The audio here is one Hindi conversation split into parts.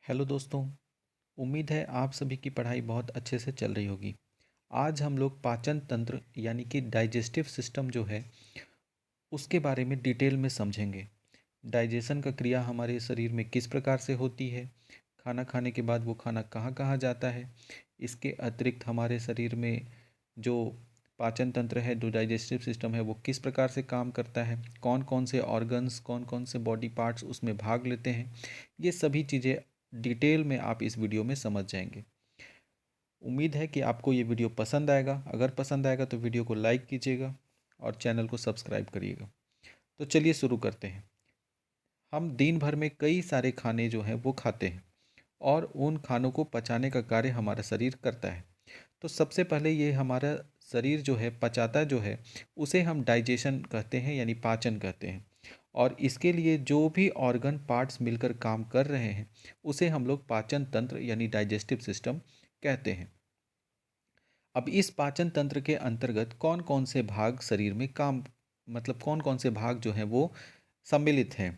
हेलो दोस्तों। उम्मीद है आप सभी की पढ़ाई बहुत अच्छे से चल रही होगी। आज हम लोग पाचन तंत्र यानी कि डाइजेस्टिव सिस्टम जो है उसके बारे में डिटेल में समझेंगे। डाइजेशन का क्रिया हमारे शरीर में किस प्रकार से होती है, खाना खाने के बाद वो खाना कहाँ कहाँ जाता है, इसके अतिरिक्त हमारे शरीर में जो पाचन तंत्र है, जो डाइजेस्टिव सिस्टम है, वो किस प्रकार से काम करता है, कौन कौन से ऑर्गन्स, कौन कौन से बॉडी पार्ट्स उसमें भाग लेते हैं, ये सभी चीज़ें डिटेल में आप इस वीडियो में समझ जाएंगे। उम्मीद है कि आपको ये वीडियो पसंद आएगा। अगर पसंद आएगा तो वीडियो को लाइक कीजिएगा और चैनल को सब्सक्राइब करिएगा। तो चलिए शुरू करते हैं। हम दिन भर में कई सारे खाने जो हैं वो खाते हैं और उन खानों को पचाने का कार्य हमारा शरीर करता है। तो सबसे पहले ये हमारा शरीर जो है पचाता जो है उसे हम डाइजेशन कहते हैं, यानी पाचन कहते हैं। और इसके लिए जो भी ऑर्गन पार्ट्स मिलकर काम कर रहे हैं उसे हम लोग पाचन तंत्र यानी डाइजेस्टिव सिस्टम कहते हैं। अब इस पाचन तंत्र के अंतर्गत कौन कौन से भाग शरीर में काम, मतलब कौन कौन से भाग जो हैं वो सम्मिलित हैं।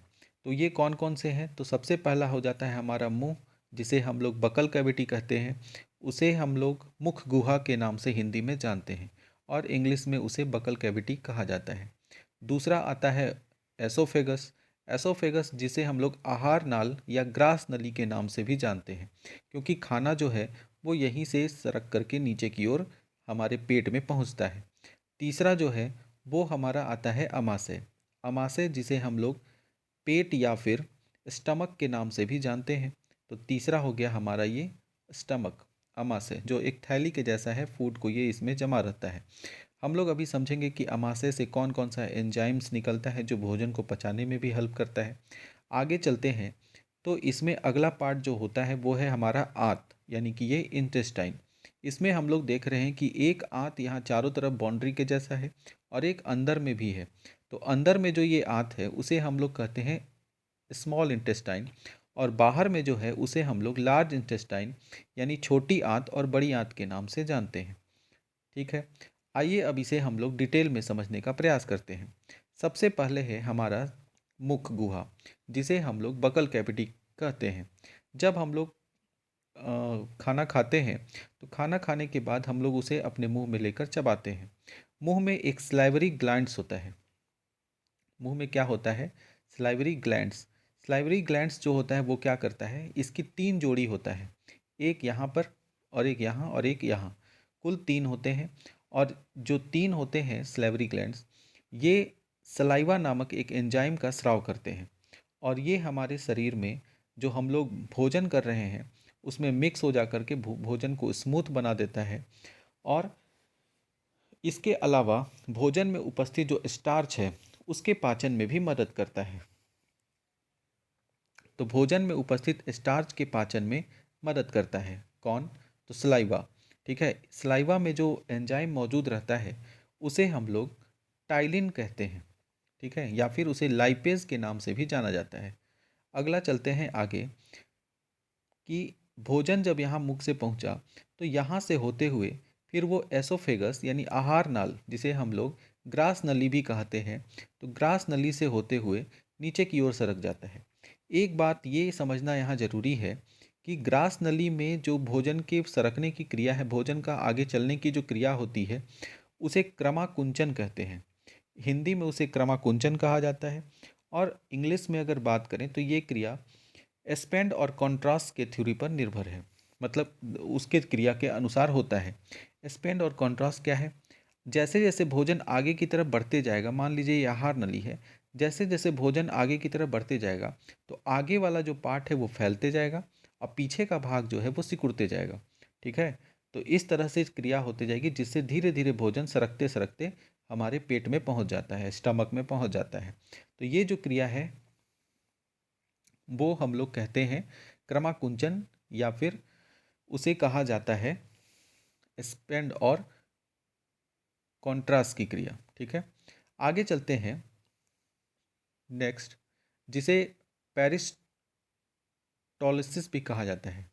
तो ये कौन कौन से हैं, तो सबसे पहला हो जाता है हमारा मुंह, जिसे हम लोग बकल कैविटी कहते हैं। उसे हम लोग मुख गुहा के नाम से हिंदी में जानते हैं और इंग्लिश में उसे बकल कैविटी कहा जाता है। दूसरा आता है एसोफेगस। एसोफेगस जिसे हम लोग आहार नाल या ग्रास नली के नाम से भी जानते हैं, क्योंकि खाना जो है वो यहीं से सरक करके नीचे की ओर हमारे पेट में पहुंचता है। तीसरा जो है वो हमारा आता है अमाशय। अमाशय जिसे हम लोग पेट या फिर स्टमक के नाम से भी जानते हैं। तो तीसरा हो गया हमारा ये स्टमक, अमाशय, जो एक थैली के जैसा है, फूड को ये इसमें जमा रहता है। हम लोग अभी समझेंगे कि अमाशय से कौन कौन सा एंजाइम्स निकलता है जो भोजन को पचाने में भी हेल्प करता है। आगे चलते हैं तो इसमें अगला पार्ट जो होता है वो है हमारा आंत, यानी कि ये इंटेस्टाइन। इसमें हम लोग देख रहे हैं कि एक आंत यहाँ चारों तरफ बाउंड्री के जैसा है और एक अंदर में भी है। तो अंदर में जो ये आंत है उसे हम लोग कहते हैं स्मॉल इंटेस्टाइन, और बाहर में जो है उसे हम लोग लार्ज इंटेस्टाइन यानी छोटी आंत और बड़ी आंत के नाम से जानते हैं। ठीक है, आइए अब इसे हम लोग डिटेल में समझने का प्रयास करते हैं। सबसे पहले है हमारा मुख गुहा, जिसे हम लोग बकल कैविटी कहते हैं। जब हम लोग खाना खाते हैं तो खाना खाने के बाद हम लोग उसे अपने मुंह में लेकर चबाते हैं। मुंह में एक स्लाइवरी ग्लैंड्स होता है। मुंह में क्या होता है? Salivary glands. स्लाइवरी ग्लैंड्स जो होता है वो क्या करता है, इसकी तीन जोड़ी होता है, एक यहाँ पर और एक यहाँ और एक यहाँ, कुल तीन होते हैं। और जो तीन होते हैं स्लाइवरी ग्लैंड्स, ये सलाइवा नामक एक एंजाइम का स्राव करते हैं और ये हमारे शरीर में जो हम लोग भोजन कर रहे हैं उसमें मिक्स हो जा कर के भोजन को स्मूथ बना देता है। और इसके अलावा भोजन में उपस्थित जो स्टार्च है उसके पाचन में भी मदद करता है। तो भोजन में उपस्थित स्टार्च के पाचन में मदद करता है कौन? तो सलाइवा। ठीक है, सलाइवा में जो एंजाइम मौजूद रहता है उसे हम लोग टाइलिन कहते हैं। ठीक है, या फिर उसे लाइपेज के नाम से भी जाना जाता है। अगला चलते हैं आगे कि भोजन जब यहाँ मुख से पहुँचा तो यहाँ से होते हुए फिर वो एसोफेगस यानी आहार नाल, जिसे हम लोग ग्रास नली भी कहते हैं, तो ग्रास नली से होते हुए नीचे की ओर सरक जाता है। एक बात ये समझना यहाँ जरूरी है कि ग्रास नली में जो भोजन के सरकने की क्रिया है, भोजन का आगे चलने की जो क्रिया होती है, उसे क्रमाकुंचन कहते हैं। हिंदी में उसे क्रमाकुंचन कहा जाता है और इंग्लिश में अगर बात करें तो ये क्रिया स्पेंड और कॉन्ट्रास्ट के थ्योरी पर निर्भर है, मतलब उसके क्रिया के अनुसार होता है। स्पेंड और कॉन्ट्रास्ट क्या है? जैसे जैसे भोजन आगे की तरफ बढ़ते जाएगा, मान लीजिए ये आहार नली है, जैसे जैसे भोजन आगे की तरफ बढ़ते जाएगा तो आगे वाला जो पार्ट है वो फैलते जाएगा और पीछे का भाग जो है वो सिकुड़ते जाएगा। ठीक है, तो इस तरह से क्रिया होती जाएगी जिससे धीरे धीरे भोजन सरकते सरकते हमारे पेट में पहुंच जाता है, स्टमक में पहुंच जाता है। तो ये जो क्रिया है वो हम लोग कहते हैं क्रमाकुंचन, या फिर उसे कहा जाता है स्पेंड और कॉन्ट्रास्ट की क्रिया। ठीक है, आगे चलते हैं नेक्स्ट, जिसे पेरिस्टोलिसिस भी कहा जाता है।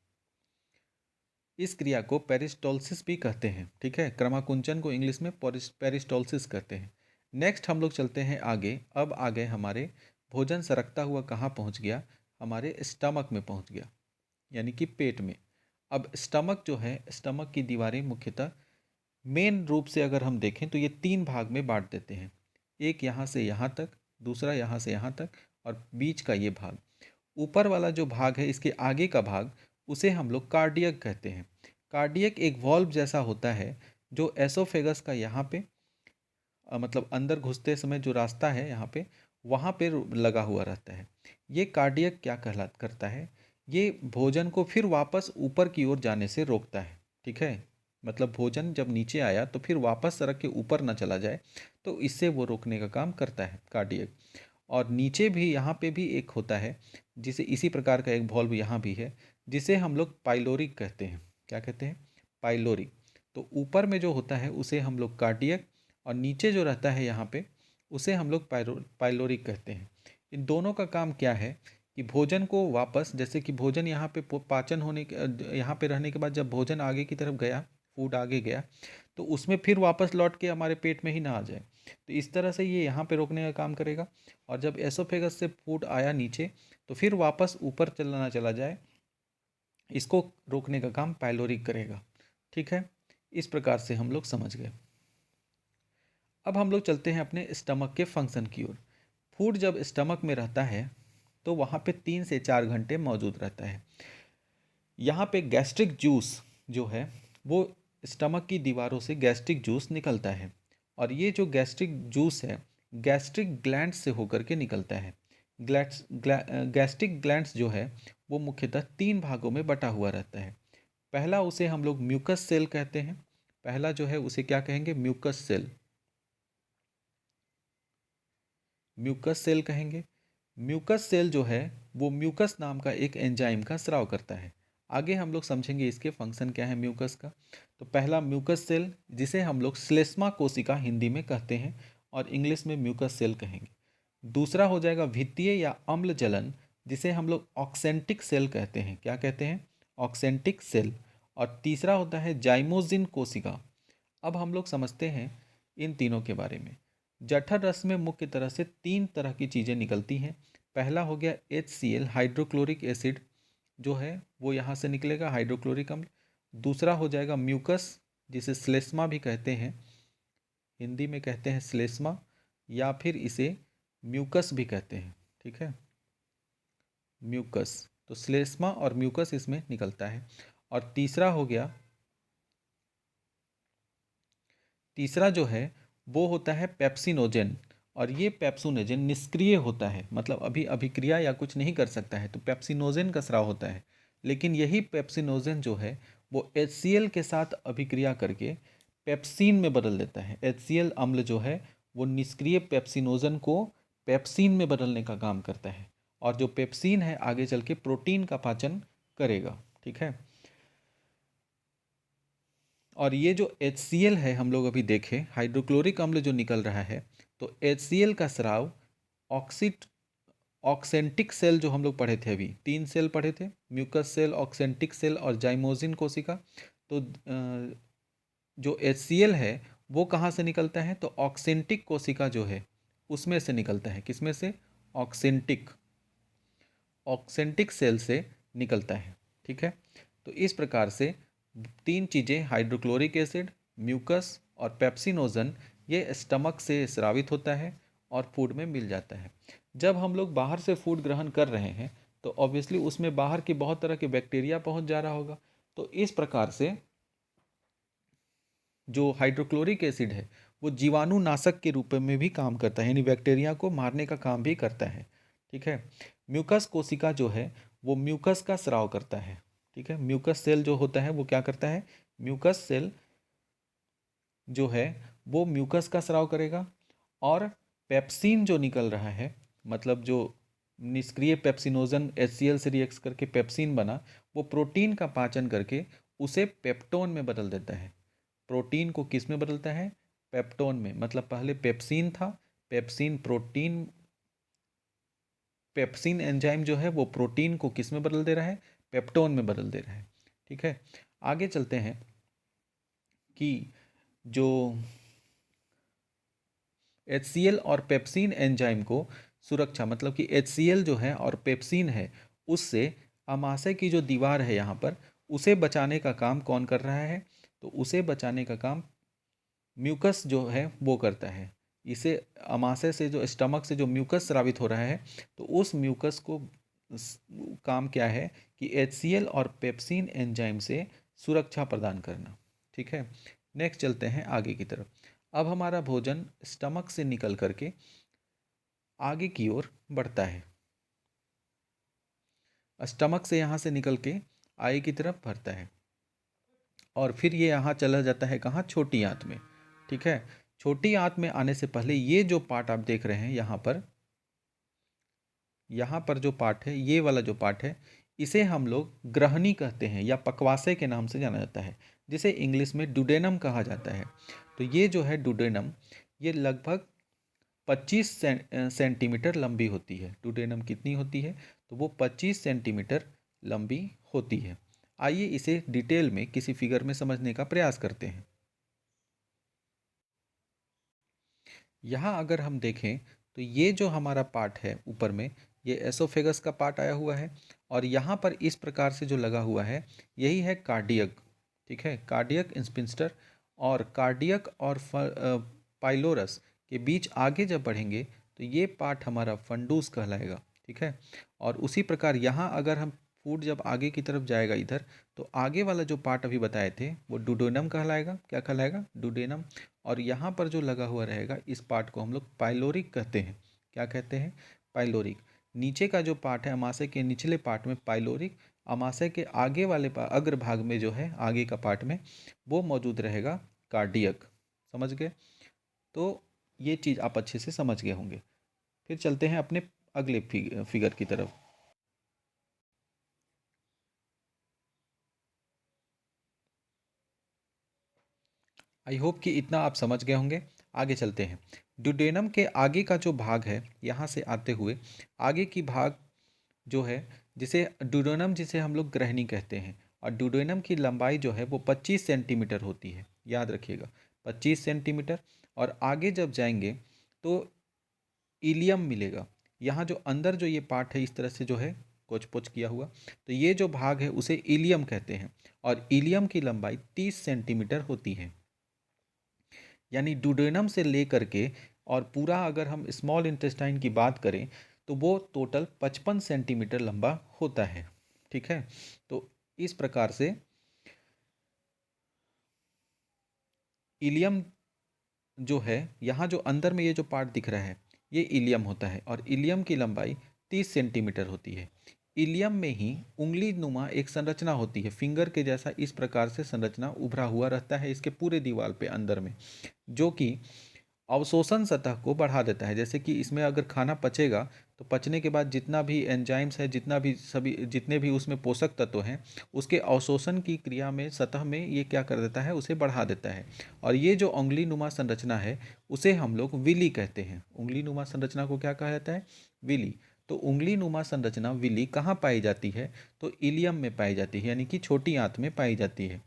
इस क्रिया को पेरिस्टोलिसिस भी कहते हैं। ठीक है, क्रमाकुंचन को इंग्लिश में पेरिस्टोलिसिस कहते हैं। नेक्स्ट हम लोग चलते हैं आगे। अब आगे हमारे भोजन सरकता हुआ कहाँ पहुँच गया? हमारे स्टमक में पहुँच गया। यानी कि पेट में। अब स्टमक जो है, स्टमक की दीवारें मुख्यतः मेन रूप से अगर हम देखें तो ये 3 भाग में बांट देते हैं। एक यहाँ से यहाँ तक, दूसरा यहाँ से यहाँ तक और बीच का ये भाग। ऊपर वाला जो भाग है, इसके आगे का भाग, उसे हम लोग कार्डियक कहते हैं। कार्डियक एक वॉल्व जैसा होता है जो एसोफेगस का यहाँ पे मतलब अंदर घुसते समय जो रास्ता है यहाँ पे, वहाँ पे लगा हुआ रहता है। ये कार्डियक क्या कहला करता है, ये भोजन को फिर वापस ऊपर की ओर जाने से रोकता है। ठीक है, मतलब भोजन जब नीचे आया तो फिर वापस सड़क के ऊपर ना चला जाए, तो इससे वो रोकने का काम करता है कार्डियक। और नीचे भी यहाँ पे भी एक होता है, जिसे इसी प्रकार का एक वॉल्व यहाँ भी है, जिसे हम लोग पाइलोरिक कहते हैं। क्या कहते हैं? पाइलोरिक। तो ऊपर में जो होता है उसे हम लोग कार्डियक, और नीचे जो रहता है यहाँ पे उसे हम लोग पाइलोरिक कहते हैं। इन दोनों का काम क्या है कि भोजन को वापस, जैसे कि भोजन यहाँ पे पाचन होने के यहाँ पे रहने के बाद जब भोजन आगे की तरफ गया, फूड आगे गया, तो उसमें फिर वापस लौट के हमारे पेट में ही ना आ जाए। तो इस तरह से ये यहाँ पे रोकने का काम करेगा। और जब एसोफेगस से फूड आया नीचे, तो फिर वापस ऊपर चलना ना चला जाए, इसको रोकने का काम पाइलोरिक करेगा। ठीक है, इस प्रकार से हम लोग समझ गए। अब हम लोग चलते हैं अपने स्टमक के फंक्शन की ओर। फूड जब स्टमक में रहता है तो वहाँ पे 3 से 4 घंटे मौजूद रहता है। यहाँ पे गैस्ट्रिक जूस जो है वो स्टमक की दीवारों से गैस्ट्रिक जूस निकलता है, और ये जो गैस्ट्रिक जूस है गैस्ट्रिक ग्लैंड से होकर के निकलता है। गैस्ट्रिक ग्लैंड्स जो है वो मुख्यतः 3 भागों में बटा हुआ रहता है। पहला उसे हम लोग म्यूकस सेल कहते हैं। पहला जो है उसे क्या कहेंगे? Mucous cell. म्यूकस सेल कहेंगे। म्यूकस सेल जो है वो म्यूकस नाम का एक एंजाइम का स्राव करता है। आगे हम लोग समझेंगे इसके फंक्शन क्या है म्यूकस का। तो पहला म्यूकस सेल, जिसे हम लोग श्लेष्मा कोशिका हिंदी में कहते हैं और इंग्लिश में म्यूकस सेल कहेंगे। दूसरा हो जाएगा वित्तीय या अम्ल जलन, जिसे हम लोग ऑक्सेंटिक सेल कहते हैं। क्या कहते हैं? Oxyntic cell. और तीसरा होता है जाइमोजिन कोशिका। अब हम लोग समझते हैं इन तीनों के बारे में। जठर रस में मुख्य तरह से 3 तरह की चीज़ें निकलती हैं। पहला हो गया HCl, हाइड्रोक्लोरिक एसिड, जो है वो यहाँ से निकलेगा, हाइड्रोक्लोरिक अम्ल। दूसरा हो जाएगा म्यूकस, जिसे श्लेष्मा भी कहते हैं, हिंदी में कहते हैं श्लेष्मा, या फिर इसे म्यूकस भी कहते हैं। ठीक है, म्यूकस। तो श्लेष्मा और म्यूकस इसमें निकलता है। और तीसरा जो है वो होता है पेप्सिनोजेन। और ये पेप्सिनोजेन निष्क्रिय होता है, मतलब अभी अभिक्रिया या कुछ नहीं कर सकता है, तो पेप्सिनोजेन का स्राव होता है। लेकिन यही पेप्सिनोजेन जो है वो HCl के साथ अभिक्रिया करके पेप्सिन में बदल देता है। HCl अम्ल जो है वो निष्क्रिय पेप्सिनोजेन को पेप्सिन में बदलने का काम करता है, और जो पेप्सिन है आगे चल के प्रोटीन का पाचन करेगा। ठीक है, और ये जो HCl है, हम लोग अभी देखें हाइड्रोक्लोरिक अम्ल जो निकल रहा है, तो HCl का स्राव ऑक्सिट ऑक्सेंटिक सेल, जो हम लोग पढ़े थे, अभी 3 सेल पढ़े थे, म्यूकस सेल, ऑक्सेंटिक सेल और जाइमोजिन कोशिका। तो जो HCl है वो कहाँ से निकलता है? तो ऑक्सेंटिक कोशिका जो है उसमें से निकलता है। किसमें से? ऑक्सेंटिक ऑक्सेंटिक सेल से निकलता है। ठीक है, तो इस प्रकार से 3 चीज़ें, हाइड्रोक्लोरिक एसिड, म्यूकस और पेप्सिनोजन, ये स्टमक से स्रावित होता है और फूड में मिल जाता है। जब हम लोग बाहर से फूड ग्रहण कर रहे हैं तो ऑब्वियसली उसमें बाहर की बहुत तरह के बैक्टीरिया पहुंच जा रहा होगा। तो इस प्रकार से जो हाइड्रोक्लोरिक एसिड है वो जीवाणुनाशक के रूप में भी काम करता है, यानी बैक्टीरिया को मारने का काम भी करता है। ठीक है, म्यूकस कोशिका जो है वो म्यूकस का स्राव करता है। ठीक है, म्यूकस सेल जो होता है वो क्या करता है? म्यूकस सेल जो है वो म्यूकस का स्राव करेगा, और पेप्सिन जो निकल रहा है, मतलब जो निष्क्रिय पेप्सिनोजन HCl से रिएक्ट करके पेप्सिन बना, वो प्रोटीन का पाचन करके उसे पेप्टोन में बदल देता है। प्रोटीन को किस में बदलता है? पेप्टोन में। मतलब पहले पेप्सिन था, पेप्सिन प्रोटीन, पेप्सिन एंजाइम जो है वो प्रोटीन को किस में बदल दे रहा है? पेप्टोन में बदल दे रहा है। ठीक है, आगे चलते हैं कि जो HCl और पेप्सिन एंजाइम को सुरक्षा, मतलब कि HCl जो है और पेप्सिन है, उससे अमाशय की जो दीवार है यहाँ पर, उसे बचाने का काम कौन कर रहा है? तो उसे बचाने का काम म्यूकस जो है वो करता है। इसे अमाशय से जो स्टमक से जो म्यूकस स्रावित हो रहा है, तो उस म्यूकस को काम क्या है कि HCl और पेप्सिन एंजाइम से सुरक्षा प्रदान करना। ठीक है, नेक्स्ट चलते हैं आगे की तरफ। अब हमारा भोजन स्टमक से निकल करके आगे की ओर बढ़ता है, स्टमक से यहाँ से निकल के आगे की तरफ बढ़ता है और फिर ये यहाँ चला जाता है कहाँ? छोटी आंत में। ठीक है, छोटी आंत में आने से पहले ये जो पार्ट आप देख रहे हैं यहाँ पर जो पार्ट है, ये वाला जो पार्ट है, इसे हम लोग ग्रहणी कहते हैं या पक्वाशय के नाम से जाना जाता है, जिसे इंग्लिश में डुडेनम कहा जाता है। तो ये जो है डुडेनम, ये लगभग 25 सेंटीमीटर लंबी होती है। डुडेनम कितनी होती है? तो वो 25 सेंटीमीटर लंबी होती है। आइए इसे डिटेल में किसी फिगर में समझने का प्रयास करते हैं। यहाँ अगर हम देखें तो ये जो हमारा पार्ट है ऊपर में, ये एसोफेगस का पार्ट आया हुआ है और यहाँ पर इस प्रकार से जो लगा हुआ है, यही है कार्डियक। ठीक है, कार्डियक इंस्पिंस्टर। और कार्डियक और पाइलोरस के बीच आगे जब बढ़ेंगे तो ये पार्ट हमारा फंडूस कहलाएगा। ठीक है, और उसी प्रकार यहाँ अगर हम फूड जब आगे की तरफ जाएगा इधर, तो आगे वाला जो पार्ट अभी बताए थे वो डुडेनम कहलाएगा। क्या कहलाएगा? डुडेनम। और यहाँ पर जो लगा हुआ रहेगा, इस पार्ट को हम लोग पाइलोरिक कहते हैं। क्या कहते हैं? पाइलोरिक। नीचे का जो पार्ट है अमाशय के निचले पार्ट में पाइलोरिक, अमाशय के आगे वाले अग्र भाग में जो है आगे का पार्ट में वो मौजूद रहेगा कार्डियक। समझ गए? तो ये चीज़ आप अच्छे से समझ गए होंगे। फिर चलते हैं अपने अगले फिगर की तरफ। आई होप कि इतना आप समझ गए होंगे। आगे चलते हैं। ड्यूडेनम के आगे का जो भाग है, यहाँ से आते हुए आगे की भाग जो है, जिसे ड्यूडेनम जिसे हम लोग ग्रहणी कहते हैं, और ड्यूडेनम की लंबाई जो है वो 25 सेंटीमीटर होती है। याद रखिएगा, 25 सेंटीमीटर। और आगे जब जाएंगे तो इलियम मिलेगा। यहाँ जो अंदर जो ये पार्ट है इस तरह से जो है कोच पोच किया हुआ, तो ये जो भाग है उसे इलियम कहते हैं और इलियम की लंबाई 30 सेंटीमीटर होती है। यानी डुडेनम से लेकर के और पूरा अगर हम स्मॉल इंटेस्टाइन की बात करें तो वो टोटल 55 सेंटीमीटर लंबा होता है। ठीक है, तो इस प्रकार से इलियम जो है, यहाँ जो अंदर में ये जो पार्ट दिख रहा है, ये इलियम होता है और इलियम की लंबाई 30 सेंटीमीटर होती है। इलियम में ही उंगली नुमा एक संरचना होती है, फिंगर के जैसा इस प्रकार से संरचना उभरा हुआ रहता है इसके पूरे दीवार पे अंदर में, जो कि अवशोषण सतह को बढ़ा देता है। जैसे कि इसमें अगर खाना पचेगा तो पचने के बाद जितना भी एंजाइम्स है, जितने भी उसमें पोषक तत्व हैं, उसके अवशोषण की क्रिया में सतह में ये क्या कर देता है? उसे बढ़ा देता है। और ये जो उंगली नुमा संरचना है उसे हम लोग विली कहते हैं। उंगली नुमा संरचना को क्या कहा जाता है? विली। तो उंगली नुमा संरचना विली कहाँ पाई जाती है? तो इलियम में पाई जाती है, यानी कि छोटी आंत में पाई जाती है।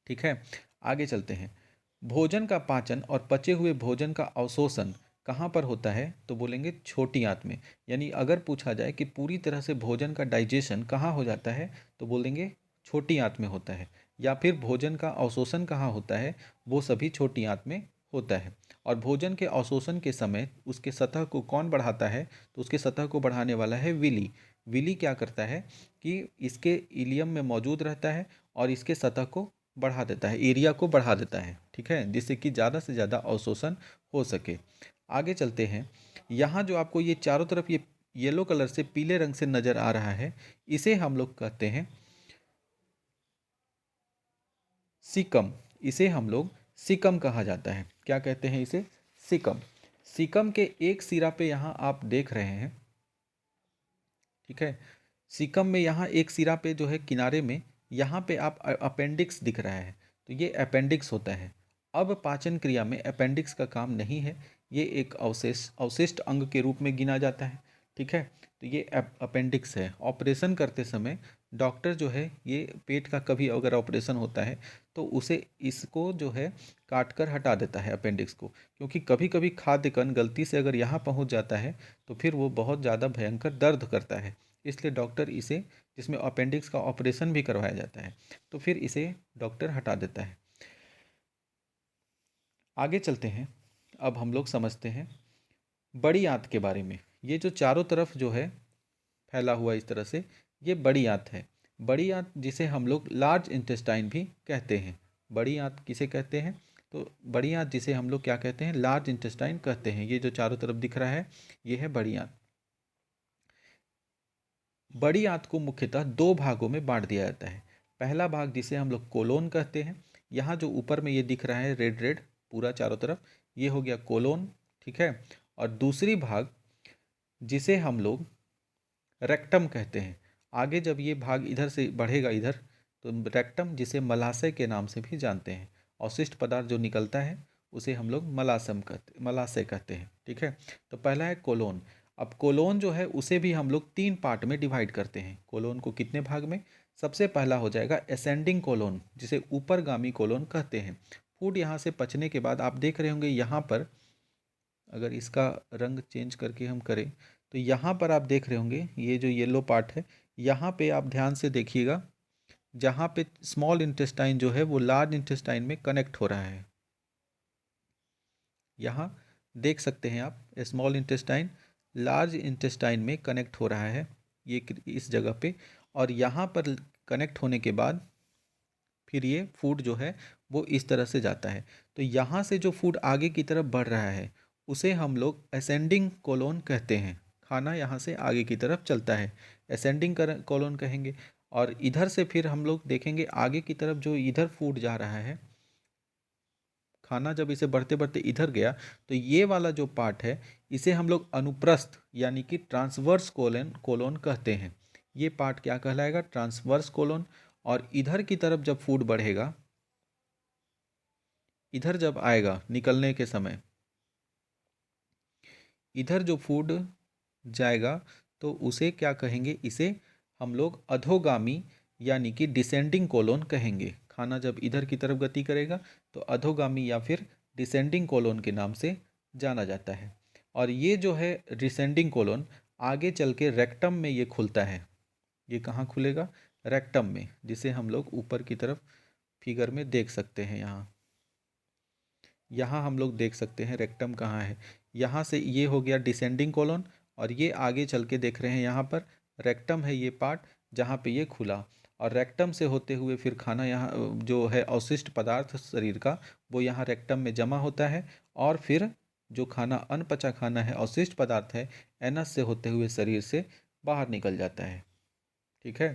ठीक है, आगे चलते हैं। भोजन का पाचन और पचे हुए भोजन का अवशोषण कहाँ पर होता है? तो बोलेंगे छोटी आंत में। यानी अगर पूछा जाए कि पूरी तरह से भोजन का डाइजेशन कहाँ हो जाता है, तो बोलेंगे छोटी आंत में होता है। या फिर भोजन का अवशोषण कहाँ होता है? वो सभी छोटी आंत में होता है। और भोजन के अवशोषण के समय उसके सतह को कौन बढ़ाता है? तो उसके सतह को बढ़ाने वाला है विली। विली क्या करता है कि इसके इलियम में मौजूद रहता है और इसके सतह को बढ़ा देता है, एरिया को बढ़ा देता है। ठीक है, जिससे कि ज़्यादा से ज़्यादा अवशोषण हो सके। आगे चलते हैं। यहाँ जो आपको ये चारों तरफ ये येलो कलर से पीले रंग से नज़र आ रहा है, इसे हम लोग कहते हैं सिकम। इसे हम लोग सिकम कहा जाता है। क्या कहते हैं इसे? सिकम। सिकम के एक सिरा पे यहाँ आप देख रहे हैं। ठीक है, सिकम में यहाँ एक सिरा पे जो है किनारे में, यहाँ पे आप अपेंडिक्स दिख रहा है, तो ये अपेंडिक्स होता है। अब पाचन क्रिया में अपेंडिक्स का काम नहीं है, ये एक अवशिष्ट अंग के रूप में गिना जाता है। ठीक है, तो ये अपेंडिक्स है। ऑपरेशन करते समय डॉक्टर जो है, ये पेट का कभी अगर ऑपरेशन होता है तो उसे इसको जो है काट कर हटा देता है अपेंडिक्स को, क्योंकि कभी कभी खाद्य कण गलती से अगर यहाँ पहुँच जाता है तो फिर वो बहुत ज़्यादा भयंकर दर्द करता है। इसलिए डॉक्टर इसे, जिसमें अपेंडिक्स का ऑपरेशन भी करवाया जाता है, तो फिर इसे डॉक्टर हटा देता है। आगे चलते हैं। अब हम लोग समझते हैं बड़ी आंत के बारे में। ये जो चारों तरफ जो है फैला हुआ इस तरह से, ये बड़ी आंत है। बड़ी आंत जिसे हम लोग लार्ज इंटेस्टाइन भी कहते हैं। बड़ी आंत किसे कहते हैं? तो बड़ी आंत जिसे हम लोग क्या कहते हैं? लार्ज इंटेस्टाइन कहते हैं। ये जो चारों तरफ दिख रहा है, ये है बड़ी आंत। बड़ी आंत को मुख्यतः दो भागों में बांट दिया जाता है। पहला भाग जिसे हम लोग कोलोन कहते हैं, यहाँ जो ऊपर में ये दिख रहा है रेड रेड पूरा चारों तरफ, ये हो गया कोलोन, ठीक है। और दूसरी भाग जिसे हम लोग रेक्टम कहते हैं। आगे जब ये भाग इधर से बढ़ेगा इधर, तो रेक्टम, जिसे मलाशय के नाम से भी जानते हैं, अवशिष्ट पदार्थ जो निकलता है उसे हम लोग मलाशय कहते हैं, ठीक है। तो पहला है कोलोन। अब कोलोन जो है उसे भी हम लोग 3 पार्ट में डिवाइड करते हैं। कोलोन को कितने भाग में? सबसे पहला हो जाएगा असेंडिंग कोलोन, जिसे ऊपरगामी कोलोन कहते हैं। फूड यहाँ से पचने के बाद आप देख रहे होंगे यहाँ पर, अगर इसका रंग चेंज करके हम करें तो यहाँ पर आप देख रहे होंगे ये जो येलो पार्ट है, यहाँ पे आप ध्यान से देखिएगा, जहाँ पे स्मॉल इंटेस्टाइन जो है वो लार्ज इंटेस्टाइन में कनेक्ट हो रहा है। यहाँ देख सकते हैं आप, स्मॉल इंटेस्टाइन लार्ज इंटेस्टाइन में कनेक्ट हो रहा है, ये इस जगह पे। और यहाँ पर कनेक्ट होने के बाद फिर ये फूड जो है वो इस तरह से जाता है। तो यहाँ से जो फूड आगे की तरफ बढ़ रहा है उसे हम लोग असेंडिंग कोलोन कहते हैं। खाना यहाँ से आगे की तरफ चलता है, असेंडिंग कोलोन कहेंगे। और इधर से फिर हम लोग देखेंगे आगे की तरफ जो इधर फूड जा रहा है, खाना जब इसे बढ़ते बढ़ते इधर गया, तो ये वाला जो पार्ट है इसे हम लोग अनुप्रस्थ यानी कि ट्रांसवर्स कोलोन कहते हैं। ये पार्ट क्या कहलाएगा? Transverse colon. और इधर की तरफ जब फूड बढ़ेगा, इधर जब आएगा निकलने के समय, इधर जो फूड जाएगा तो उसे क्या कहेंगे? इसे हम लोग अधोगामी यानी कि डिसेंडिंग कोलोन कहेंगे। खाना जब इधर की तरफ गति करेगा तो अधोगामी या फिर डिसेंडिंग कोलोन के नाम से जाना जाता है। और ये जो है डिसेंडिंग कोलोन आगे चल के रेक्टम में ये खुलता है। ये कहाँ खुलेगा? रेक्टम में, जिसे हम लोग ऊपर की तरफ फिगर में देख सकते हैं। यहाँ हम लोग देख सकते हैं रेक्टम कहाँ है। यहाँ से ये हो गया डिसेंडिंग कोलोन, और ये आगे चल के देख रहे हैं यहाँ पर रेक्टम है ये पार्ट, जहाँ पे ये खुला। और रेक्टम से होते हुए फिर खाना यहाँ जो है अवशिष्ट पदार्थ शरीर का, वो यहाँ रेक्टम में जमा होता है। और फिर जो खाना अनपचा खाना है, अवशिष्ट पदार्थ है, एनस से होते हुए शरीर से बाहर निकल जाता है, ठीक है।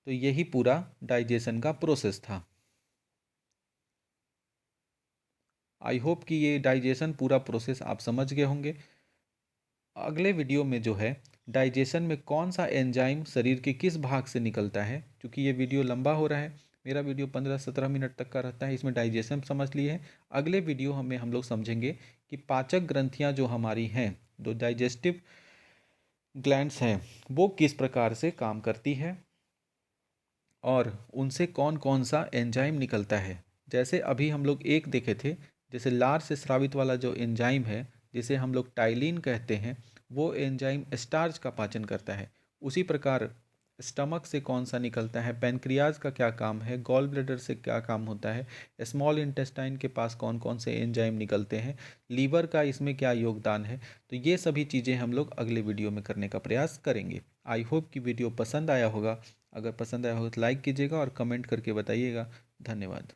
तो यही पूरा डाइजेशन का प्रोसेस था। आई होप कि ये डाइजेशन पूरा प्रोसेस आप समझ गए होंगे। अगले वीडियो में जो है डाइजेशन में कौन सा एंजाइम शरीर के किस भाग से निकलता है, क्योंकि ये वीडियो लंबा हो रहा है, मेरा वीडियो 15-17 मिनट तक का रहता है, इसमें डाइजेशन समझ लिए हैं। अगले वीडियो में हम लोग समझेंगे कि पाचक ग्रंथियाँ जो हमारी हैं, जो डाइजेस्टिव ग्लैंड्स हैं, वो किस प्रकार से काम करती है और उनसे कौन कौन सा एंजाइम निकलता है। जैसे अभी हम लोग एक देखे थे, जैसे लार से स्रावित वाला जो एंजाइम है, जिसे हम लोग टाइलिन कहते हैं, वो एंजाइम स्टार्च का पाचन करता है। उसी प्रकार स्टमक से कौन सा निकलता है, पैनक्रियाज का क्या काम है, गॉल ब्लैडर से क्या काम होता है, स्मॉल इंटेस्टाइन के पास कौन कौन से एंजाइम निकलते हैं, लीवर का इसमें क्या योगदान है, तो ये सभी चीज़ें हम लोग अगले वीडियो में करने का प्रयास करेंगे। आई होप कि वीडियो पसंद आया होगा। अगर पसंद आया हो तो लाइक कीजिएगा और कमेंट करके बताइएगा। धन्यवाद।